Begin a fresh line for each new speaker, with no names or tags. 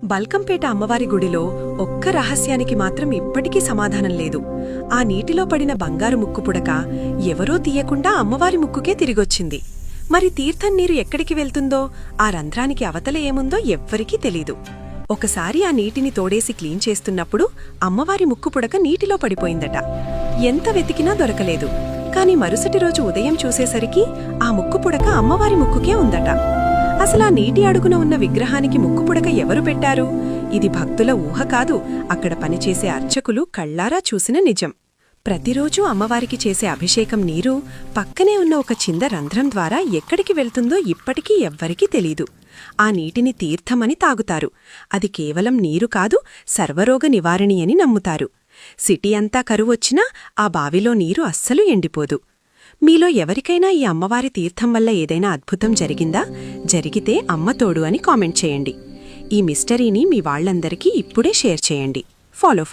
బల్కంపేట అమ్మవారి గుడిలో ఒక్క రహస్యానికి మాత్రం ఇప్పటికీ సమాధానం లేదు. ఆ నీటిలో పడిన బంగారు ముక్కు పుడక ఎవరో తీయకుండా అమ్మవారి ముక్కుకే తిరిగొచ్చింది. మరి తీర్థం నీరు ఎక్కడికి వెళ్తుందో, ఆ రంధ్రానికి అవతల ఏముందో ఎవ్వరికీ తెలీదు. ఒకసారి ఆ నీటిని తోడేసి క్లీన్ చేస్తున్నప్పుడు అమ్మవారి ముక్కు పుడక నీటిలో పడిపోయిందట. ఎంత వెతికినా దొరకలేదు. కాని మరుసటి రోజు ఉదయం చూసేసరికి ఆ ముక్కు పుడక అమ్మవారి ముక్కుకే ఉందట. అసలా నీటి అడుగున ఉన్న విగ్రహానికి ముక్కు పుడక ఎవరు పెట్టారు? ఇది భక్తుల ఊహ కాదు, అక్కడ పనిచేసే అర్చకులు కళ్లారా చూసిన నిజం. ప్రతిరోజూ అమ్మవారికి చేసే అభిషేకం నీరు పక్కనే ఉన్న ఒక చిన్న రంధ్రం ద్వారా ఎక్కడికి వెళ్తుందో ఇప్పటికీ ఎవ్వరికీ తెలీదు. ఆ నీటిని తీర్థమని తాగుతారు. అది కేవలం నీరు కాదు, సర్వరోగ నివారణి అని నమ్ముతారు. సిటీ అంతా కరువొచ్చినా ఆ బావిలో నీరు అస్సలు ఎండిపోదు. మీలో ఎవరికైనా ఈ అమ్మవారి తీర్థం వల్ల ఏదైనా అద్భుతం జరిగిందా? జరిగితే అమ్మ తోడు అని కామెంట్ చేయండి. ఈ మిస్టరీని మీ వాళ్ళందరికీ ఇప్పుడే షేర్ చేయండి. ఫాలో